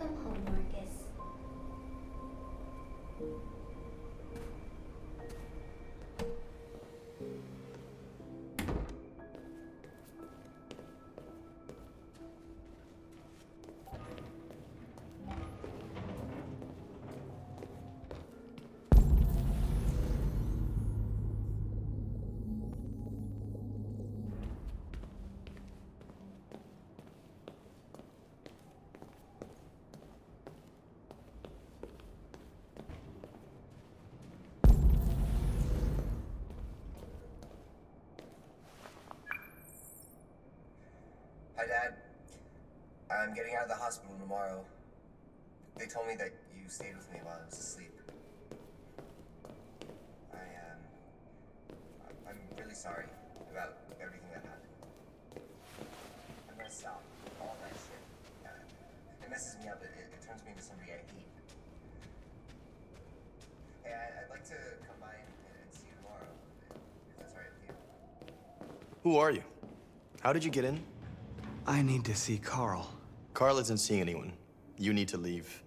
Welcome home, Marcus. Hi, Dad. I'm getting out of the hospital tomorrow. They told me that you stayed with me while I was asleep. I'm really sorry about everything that happened. I'm gonna stop all that shit. It messes me up. It turns me into somebody I hate. Hey, I'd like to come by and see you tomorrow, if that's all right with you. Who are you? How did you get in? I need to see Carl. Carl isn't seeing anyone. You need to leave.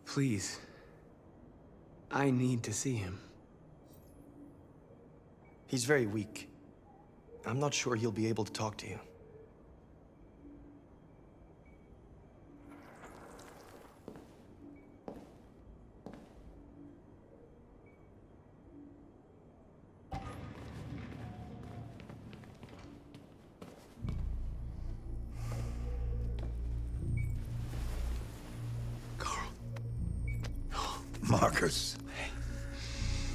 Please. I need to see him. He's very weak. I'm not sure he'll be able to talk to you. Marcus,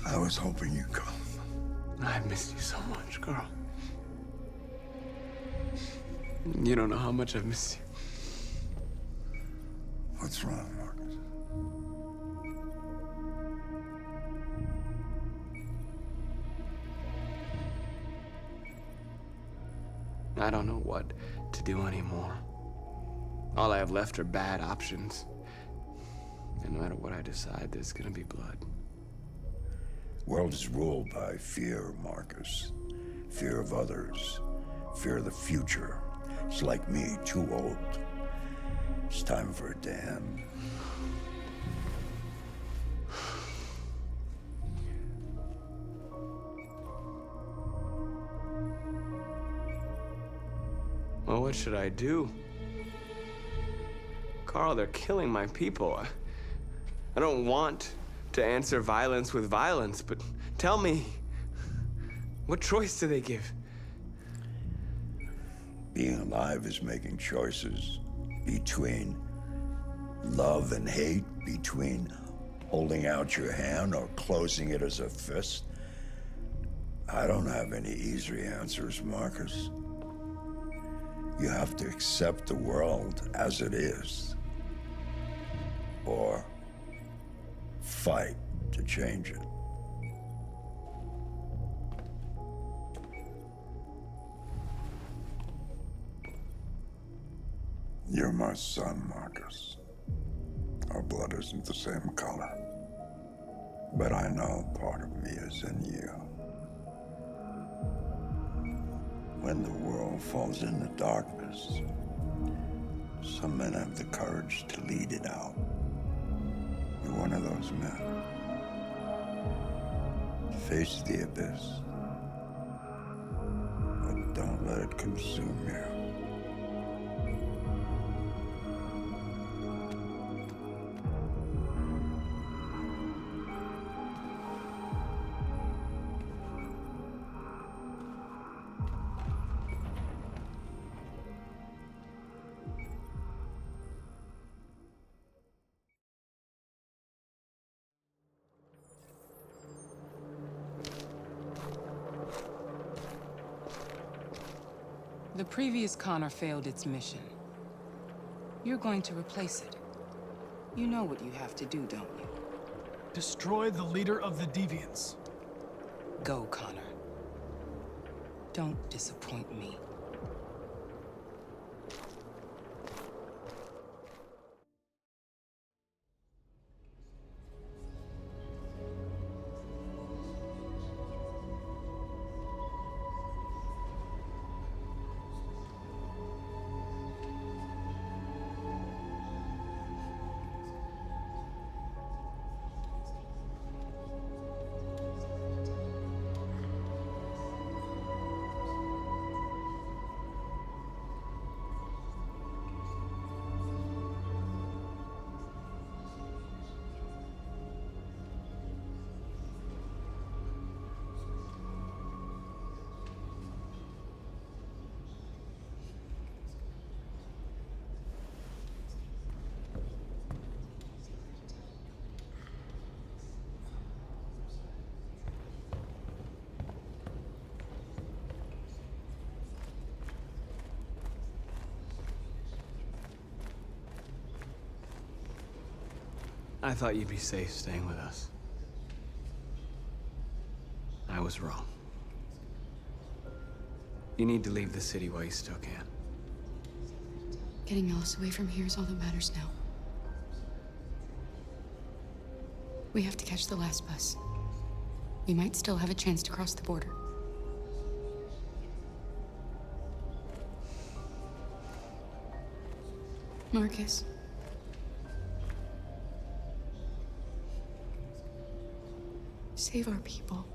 I was hoping you'd come. I've missed you so much, Carl. You don't know how much I've missed you. What's wrong, Marcus? I don't know what to do anymore. All I have left are bad options. And no matter what I decide, there's gonna be blood. World is ruled by fear, Marcus. Fear of others. Fear of the future. It's like me, too old. It's time for a dam. Well, what should I do? Carl, they're killing my people. I don't want to answer violence with violence, but tell me, what choice do they give? Being alive is making choices between love and hate, between holding out your hand or closing it as a fist. I don't have any easy answers, Marcus. You have to accept the world as it is, or fight to change it. You're my son, Marcus. Our blood isn't the same color, but I know part of me is in you. When the world falls into darkness, some men have the courage to lead it out. You're one of those men. Face the abyss, but don't let it consume you. The previous Connor failed its mission. You're going to replace it. You know what you have to do, don't you? Destroy the leader of the Deviants. Go, Connor. Don't disappoint me. I thought you'd be safe staying with us. I was wrong. You need to leave the city while you still can. Getting Alice away from here is all that matters now. We have to catch the last bus. We might still have a chance to cross the border. Marcus. Save our people.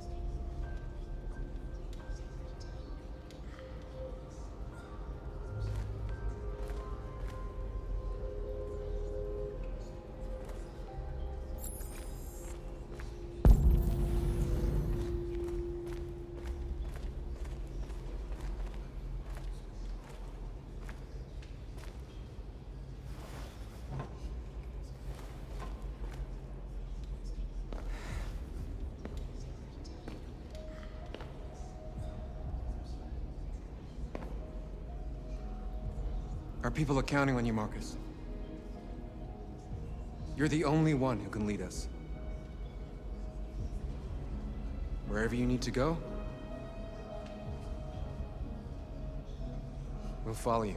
Our people are counting on you, Marcus. You're the only one who can lead us. Wherever you need to go, we'll follow you.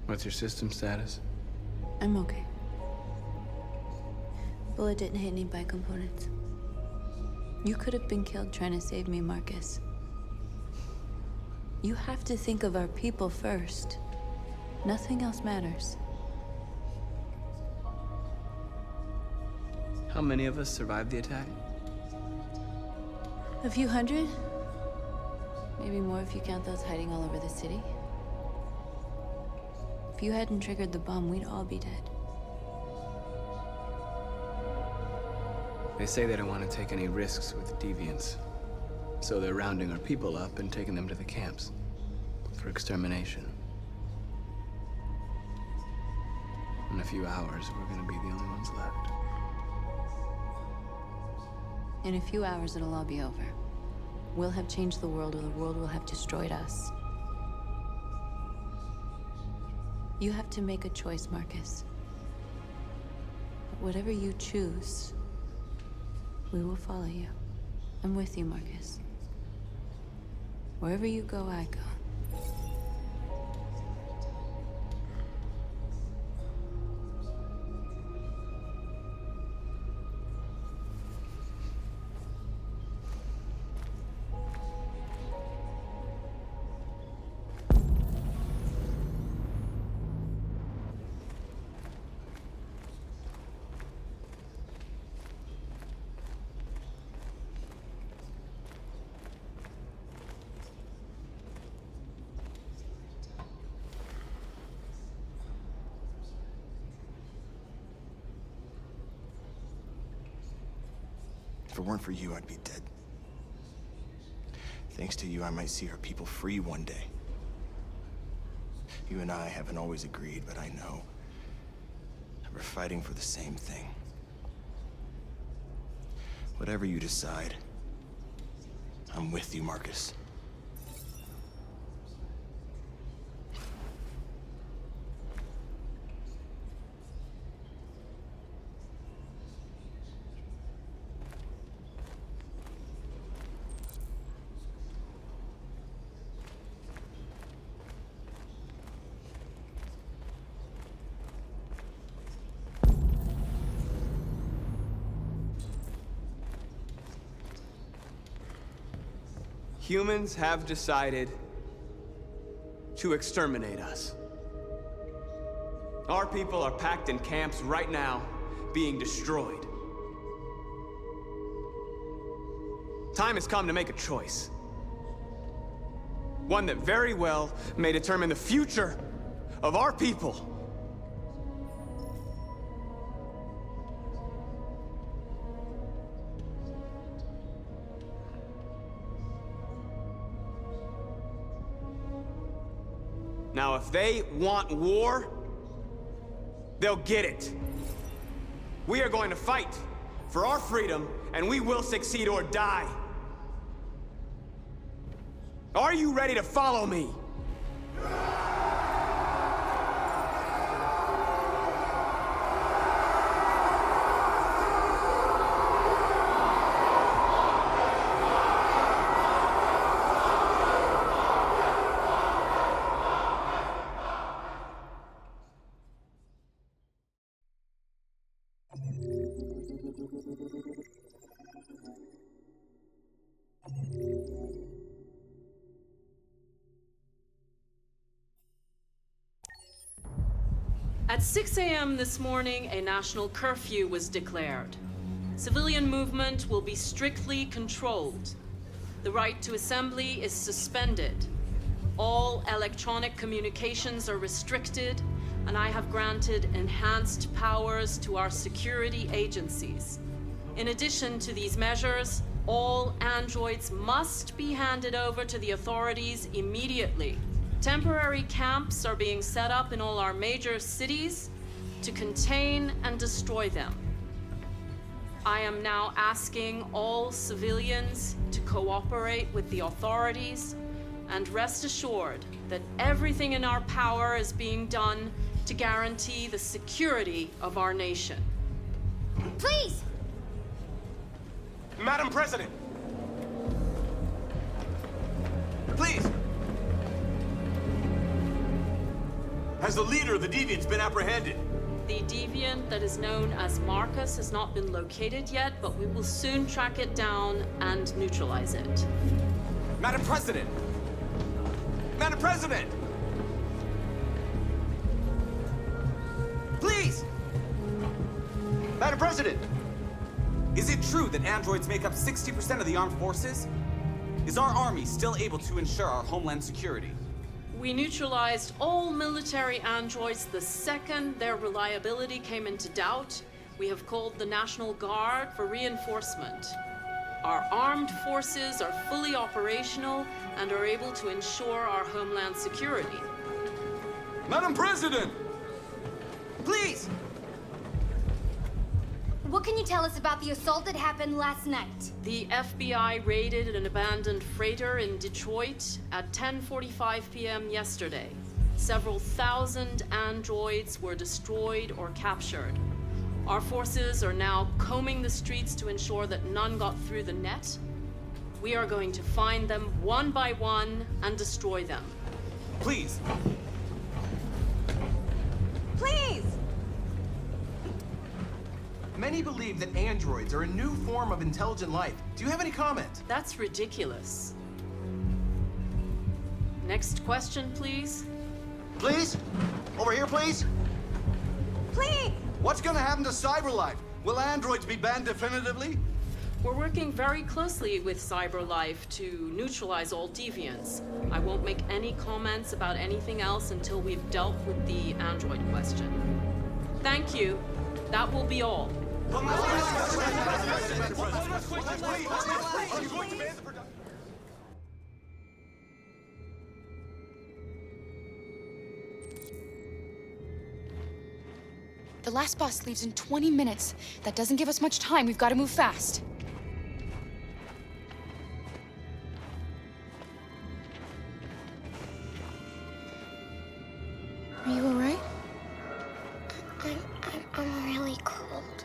What's your system status? I'm okay. Bullet didn't hit any bike components. You could have been killed trying to save me, Marcus. You have to think of our people first. Nothing else matters. How many of us survived the attack? A few hundred? Maybe more if you count those hiding all over the city. If you hadn't triggered the bomb, we'd all be dead. They say they don't want to take any risks with deviants. So they're rounding our people up and taking them to the camps for extermination. In a few hours, we're gonna be the only ones left. In a few hours, it'll all be over. We'll have changed the world, or the world will have destroyed us. You have to make a choice, Marcus. But whatever you choose, we will follow you. I'm with you, Marcus. Wherever you go, I go. If it weren't for you, I'd be dead. Thanks to you, I might see our people free one day. You and I haven't always agreed, but I know that we're fighting for the same thing. Whatever you decide, I'm with you, Marcus. Humans have decided to exterminate us. Our people are packed in camps right now, being destroyed. Time has come to make a choice. One that very well may determine the future of our people. Now, if they want war, they'll get it. We are going to fight for our freedom, and we will succeed or die. Are you ready to follow me? At 6 a.m. this morning, a national curfew was declared. Civilian movement will be strictly controlled. The right to assembly is suspended. All electronic communications are restricted, and I have granted enhanced powers to our security agencies. In addition to these measures, all androids must be handed over to the authorities immediately. Temporary camps are being set up in all our major cities to contain and destroy them. I am now asking all civilians to cooperate with the authorities and rest assured that everything in our power is being done to guarantee the security of our nation. Please! Madam President! Please! Has the leader of the Deviants been apprehended? The deviant that is known as Marcus has not been located yet, but we will soon track it down and neutralize it. Madam President! Madam President! Please! Madam President! Is it true that androids make up 60% of the armed forces? Is our army still able to ensure our homeland security? We neutralized all military androids the second their reliability came into doubt. We have called the National Guard for reinforcement. Our armed forces are fully operational and are able to ensure our homeland security. Madam President! Please! What can you tell us about the assault that happened last night? The FBI raided an abandoned freighter in Detroit at 10:45 p.m. yesterday. Several thousand androids were destroyed or captured. Our forces are now combing the streets to ensure that none got through the net. We are going to find them one by one and destroy them. Please! Please! Many believe that androids are a new form of intelligent life. Do you have any comment? That's ridiculous. Next question, please. Please? Over here, please? Please! What's gonna happen to cyberlife? Will androids be banned definitively? We're working very closely with CyberLife to neutralize all deviants. I won't make any comments about anything else until we've dealt with the android question. Thank you. That will be all. The last bus leaves in 20 minutes. That doesn't give us much time. We've got to move fast. Are you all right? I'm really cold.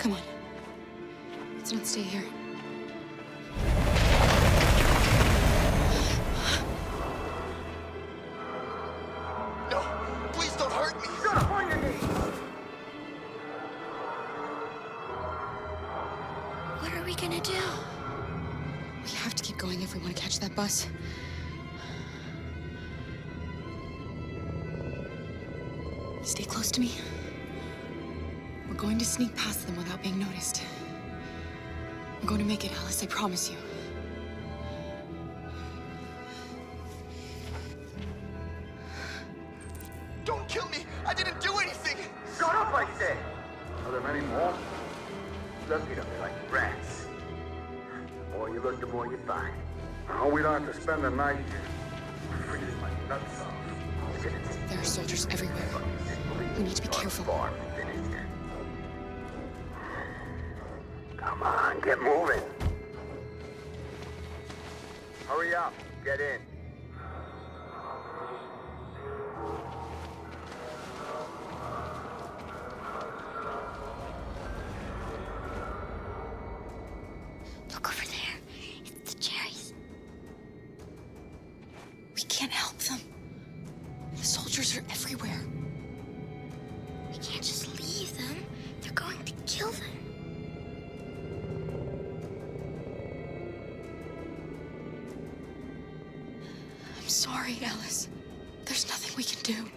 Come on. Let's not stay here. No, please don't hurt me. Shut up on your knees! What are we gonna do? We have to keep going if we want to catch that bus. Stay close to me. We're going to sneak past them without being noticed. We're going to make it, Alice, I promise you. Don't kill me. I didn't do anything. Shut up, I said! Are there many more? Look at them, they're like rats. The more you look, the more you find. Oh, we don't have to spend the night here. Freezing my nuts off. There are soldiers everywhere. We need to be careful. Come on, get moving. Hurry up, get in. Look over there. It's the cherries. We can't help them. The soldiers are everywhere. We can't just leave them. They're going to kill them. I'm sorry, Alice. There's nothing we can do.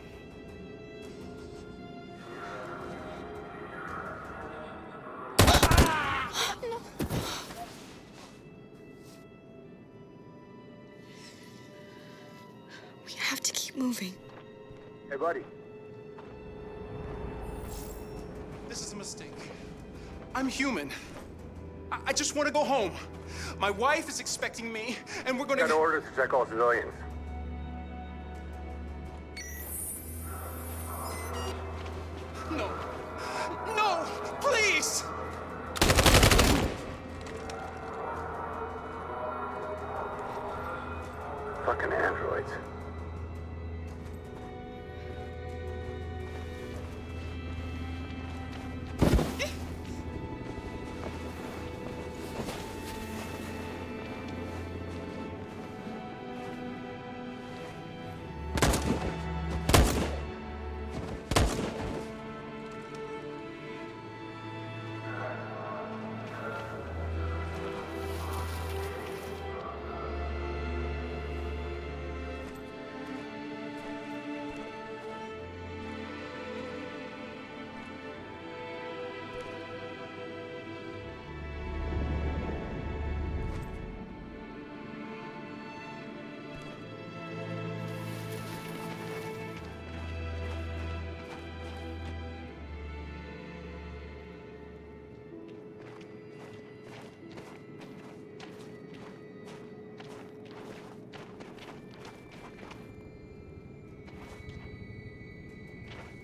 No. We have to keep moving. Hey, buddy. This is a mistake. I'm human. I just want to go home. My wife is expecting me, and we're going to... Got orders to check all civilians. No. No! Please! Fucking androids.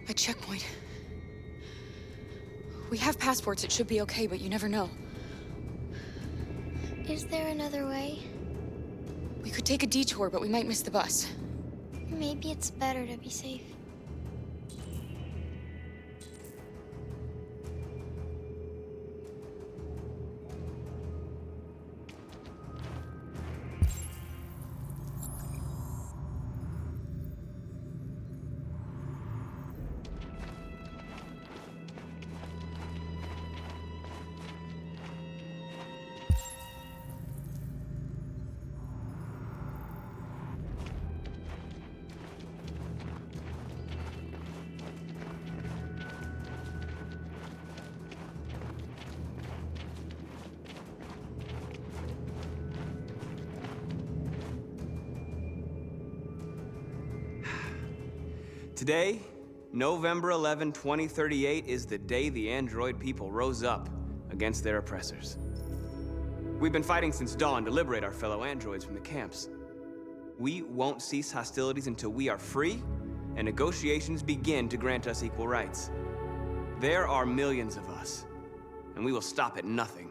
A checkpoint. We have passports, it should be okay, but you never know. Is there another way? We could take a detour, but we might miss the bus. Maybe it's better to be safe. Today, November 11, 2038, is the day the android people rose up against their oppressors. We've been fighting since dawn to liberate our fellow androids from the camps. We won't cease hostilities until we are free and negotiations begin to grant us equal rights. There are millions of us, and we will stop at nothing.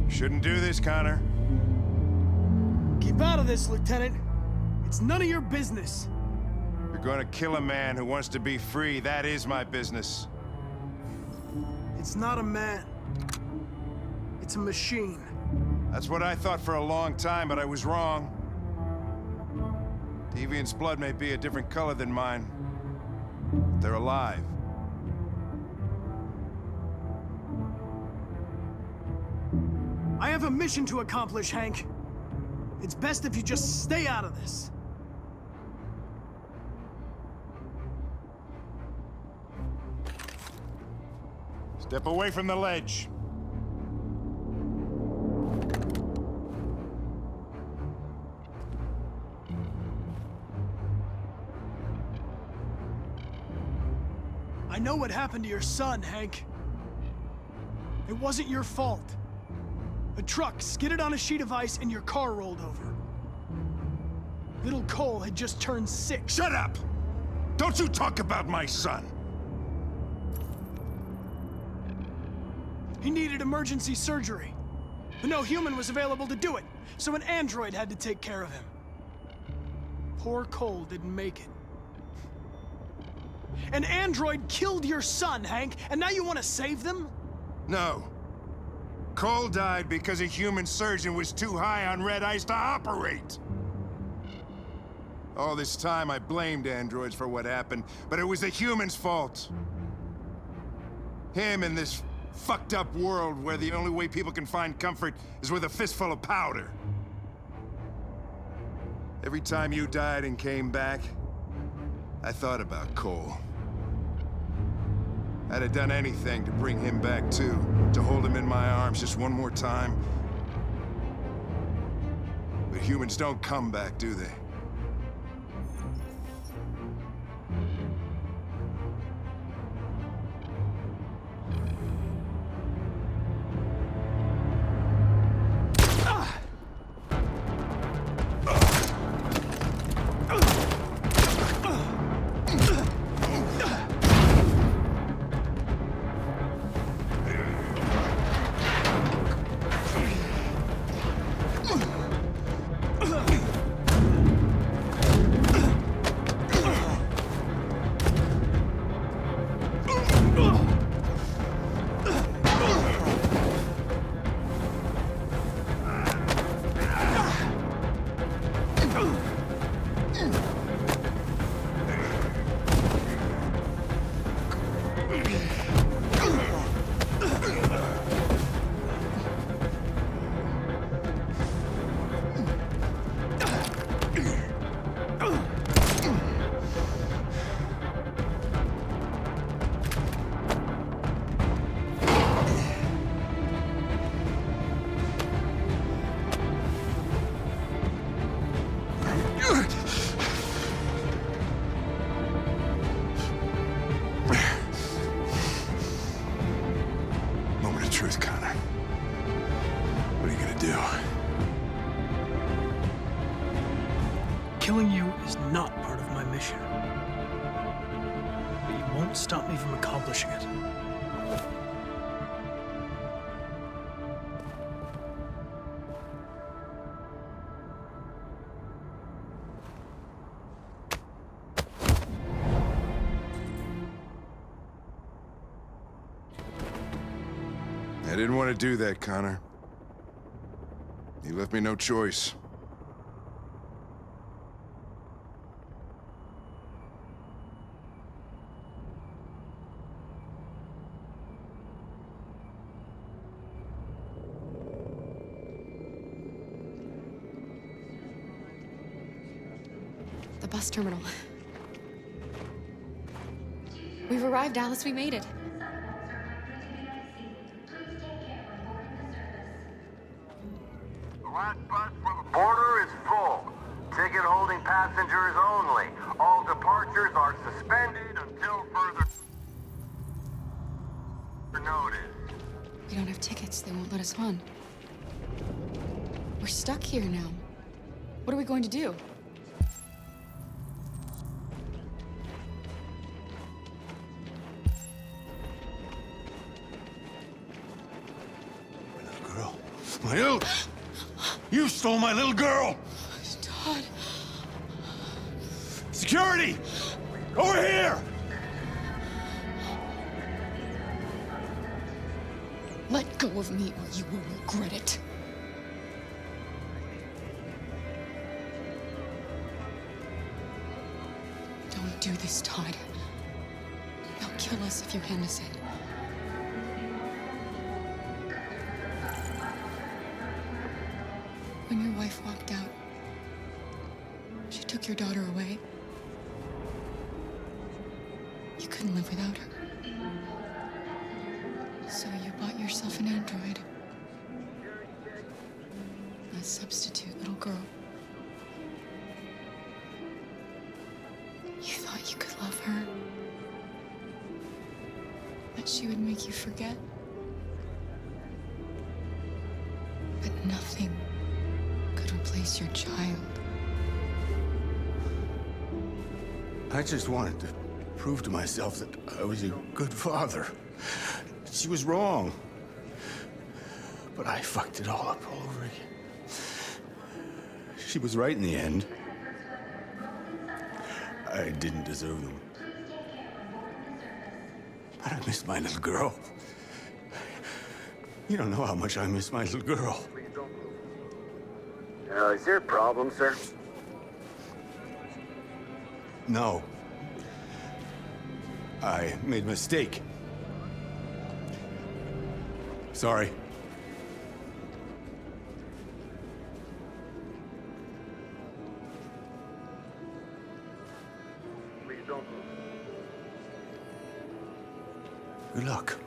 Shouldn't do this, Connor. Keep out of this, Lieutenant. It's none of your business. You're gonna kill a man who wants to be free. That is my business. It's not a man. It's a machine. That's what I thought for a long time, but I was wrong. Deviant's blood may be a different color than mine. But they're alive. I have a mission to accomplish, Hank. It's best if you just stay out of this. Step away from the ledge. I know what happened to your son, Hank. It wasn't your fault. A truck skidded on a sheet of ice and your car rolled over. Little Cole had just turned 6. Shut up! Don't you talk about my son! He needed emergency surgery, but no human was available to do it, so an android had to take care of him. Poor Cole didn't make it. An android killed your son, Hank, and now you want to save them? No. Cole died because a human surgeon was too high on red ice to operate. All this time I blamed androids for what happened, but it was the humans' fault. Him in this fucked up world where the only way people can find comfort is with a fistful of powder. Every time you died and came back, I thought about Cole. I'd have done anything to bring him back too, to hold him in my arms just one more time. But humans don't come back, do they? Moment of truth, Connor. What are you gonna do? Killing you is not part of my mission. But you won't stop me from accomplishing it. I didn't want to do that, Connor. You left me no choice. The bus terminal. We've arrived, Alice. We made it. The last bus for the border is full. Ticket holding passengers only. All departures are suspended until further notice. We don't have tickets. They won't let us on. We're stuck here now. What are we going to do? Little girl. You stole my little girl! Todd. Security! Over here! Let go of me or you will regret it. Don't do this, Todd. They'll kill us if you hand us in. When your wife walked out, she took your daughter away. You couldn't live without her. So you bought yourself an android. A substitute little girl. You thought you could love her. That she would make you forget. But nothing could replace your child. I just wanted to prove to myself that I was a good father. She was wrong. But I fucked it all up all over again. She was right in the end. I didn't deserve them. But I miss my little girl. You don't know how much I miss my little girl. Is there a problem, sir? No. I made a mistake. Sorry. Please don't move. Good luck.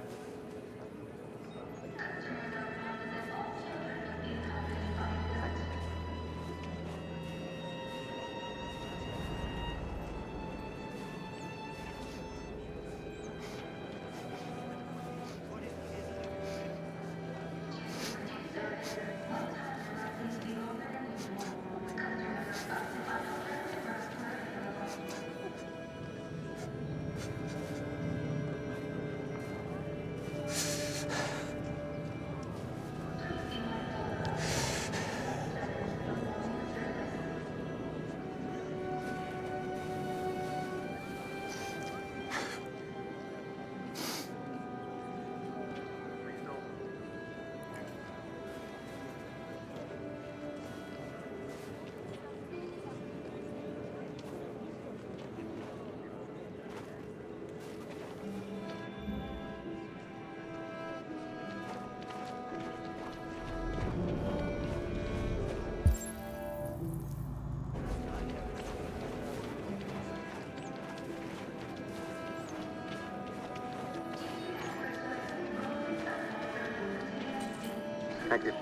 Thank you.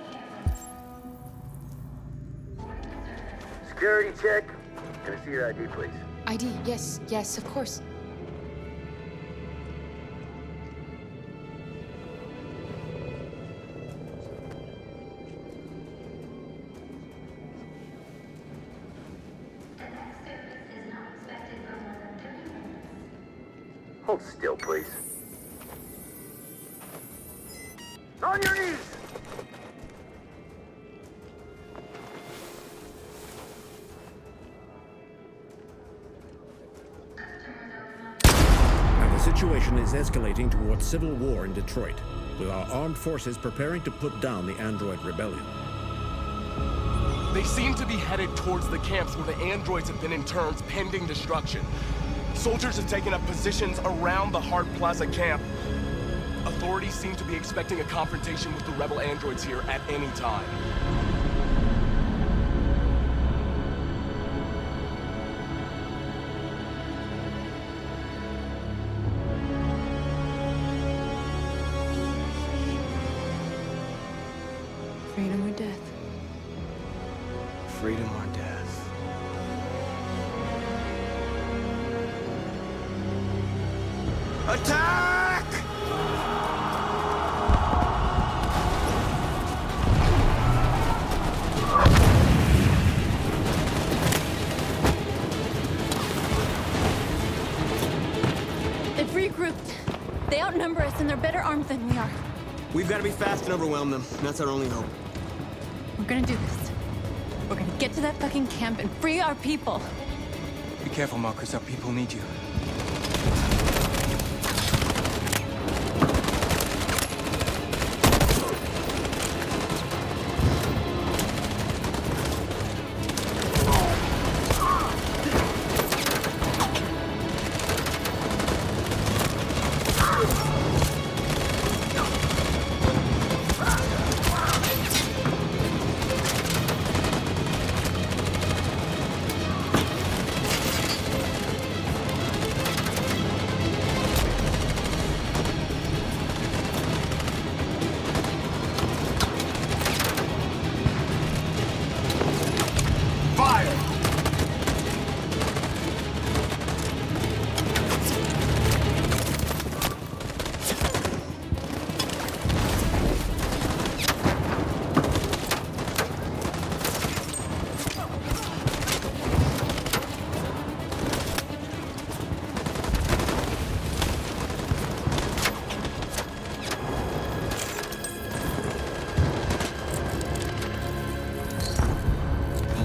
Security check. Can I see your ID, please? ID, yes, of course. Hold still, please. On your knees! And the situation is escalating towards civil war in Detroit, with our armed forces preparing to put down the android rebellion. They seem to be headed towards the camps where the androids have been interned pending destruction. Soldiers have taken up positions around the Hart Plaza camp. Authorities seem to be expecting a confrontation with the rebel androids here at any time. Freedom or death? Freedom or death? Attack! They've regrouped. They outnumber us and they're better armed than we are. We've got to be fast and overwhelm them. That's our only hope. We're gonna do this. We're gonna get to that fucking camp and free our people. Be careful, Marcus. Our people need you.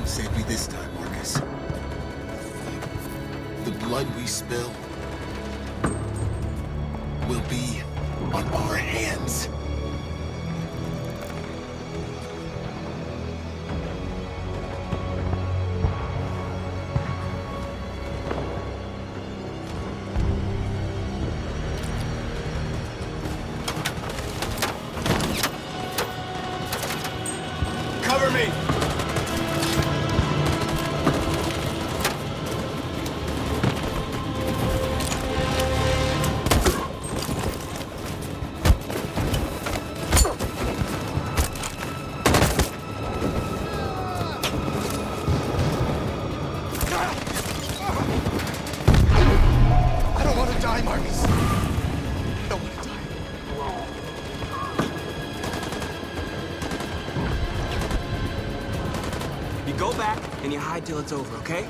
Save me this time, Marcus. The blood we spill will be on our hands. Cover me! Go back and you hide till it's over, okay?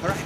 All right.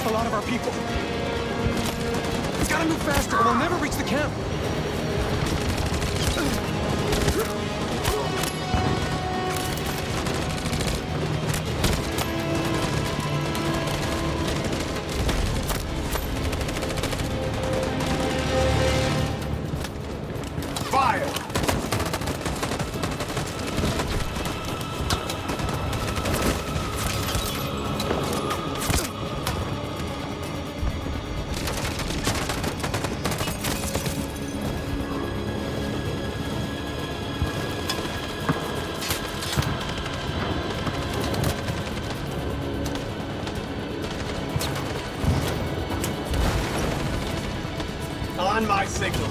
A lot of our people. It's gotta move faster or we'll never reach the camp. Fire! On my signal.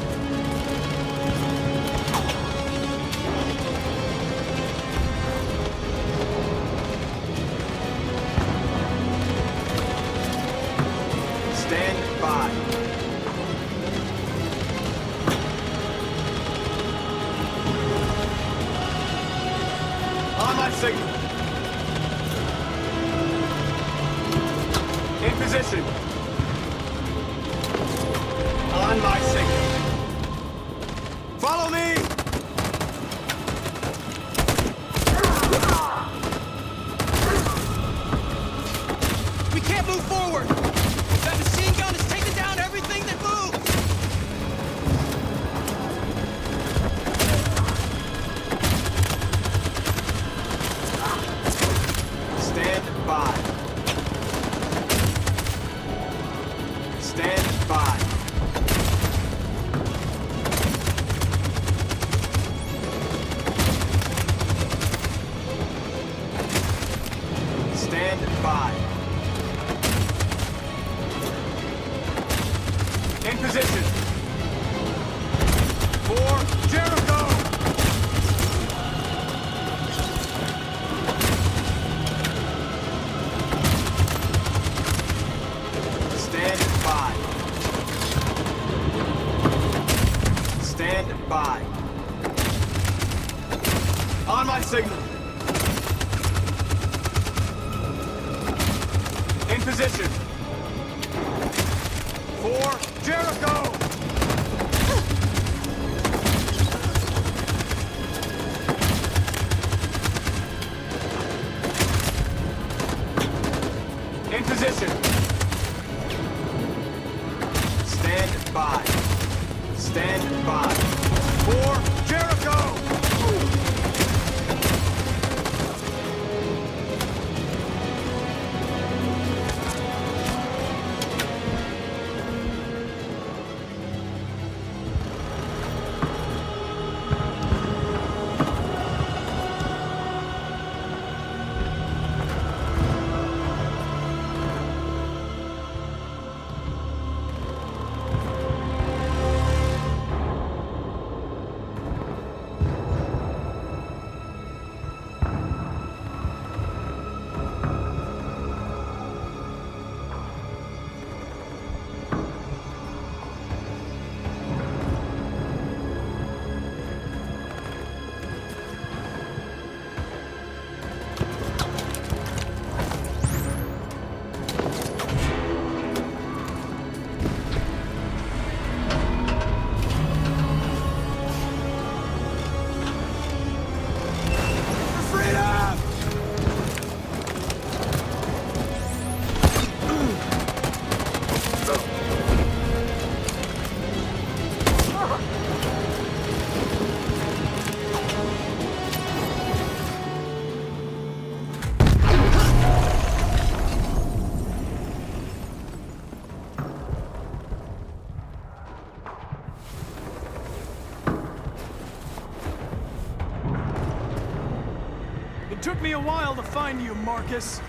Stand by. On my signal. In position. On my signal. Follow me! Stand by. In position. For Jericho! Stand by. Stand by. On my signal. In position. For Jericho! In position. Stand by. Stand by. For Jericho! It took me a while to find you, Marcus.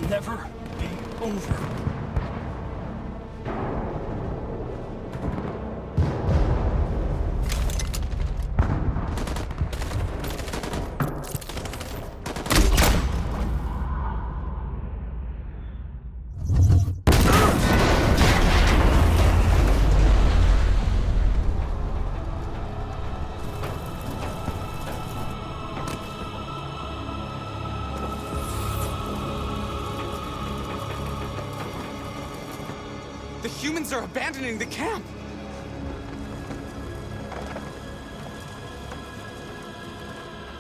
Never be over. The humans are abandoning the camp!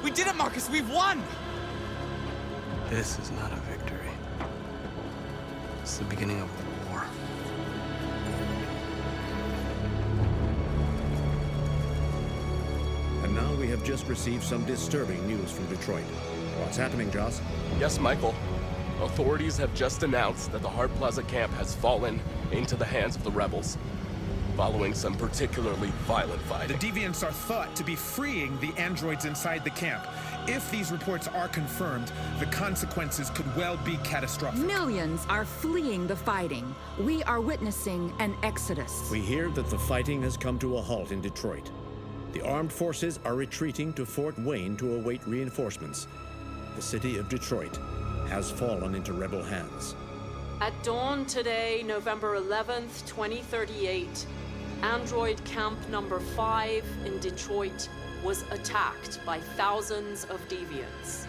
We did it, Marcus! We've won! This is not a victory. It's the beginning of war. And now we have just received some disturbing news from Detroit. What's happening, Joss? Yes, Michael. Authorities have just announced that the Hart Plaza camp has fallen into the hands of the rebels. following some particularly violent The fighting. deviants are thought to be freeing the androids inside the camp. If these reports are confirmed, the consequences could well be catastrophic. Millions are fleeing the fighting. We are witnessing an exodus. We hear that the fighting has come to a halt in Detroit. The armed forces are retreating to Fort Wayne to await reinforcements. The city of Detroit has fallen into rebel hands. At dawn today, November 11th, 2038, Android Camp number 5 in Detroit was attacked by thousands of deviants.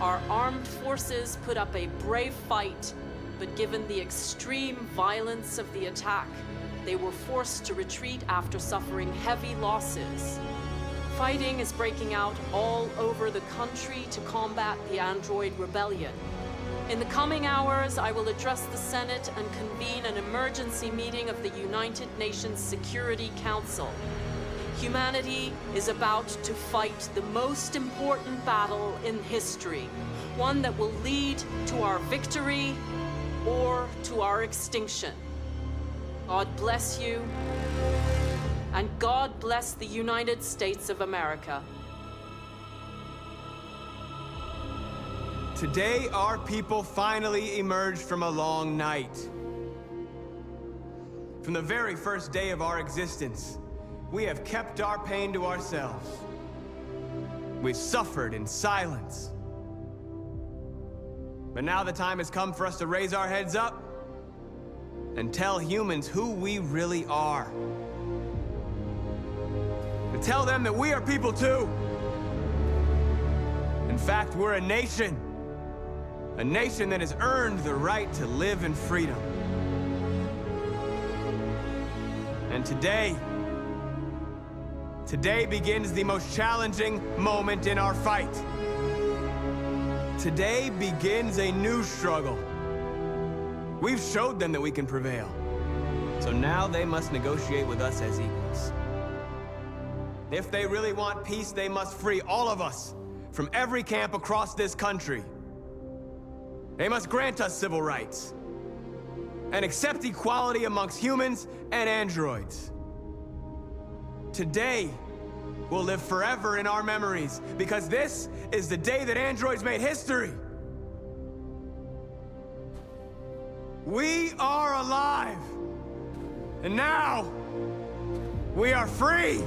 Our armed forces put up a brave fight, but given the extreme violence of the attack, they were forced to retreat after suffering heavy losses. Fighting is breaking out all over the country to combat the Android rebellion. In the coming hours, I will address the Senate and convene an emergency meeting of the United Nations Security Council. Humanity is about to fight the most important battle in history, one that will lead to our victory or to our extinction. God bless you, and God bless the United States of America. Today, our people finally emerged from a long night. From the very first day of our existence, we have kept our pain to ourselves. We've suffered in silence. But now the time has come for us to raise our heads up and tell humans who we really are. To tell them that we are people too. In fact, we're a nation. A nation that has earned the right to live in freedom. And today begins the most challenging moment in our fight. Today begins a new struggle. We've showed them that we can prevail. So now they must negotiate with us as equals. If they really want peace, they must free all of us from every camp across this country. They must grant us civil rights and accept equality amongst humans and androids. Today will live forever in our memories because this is the day that androids made history. We are alive, and now we are free.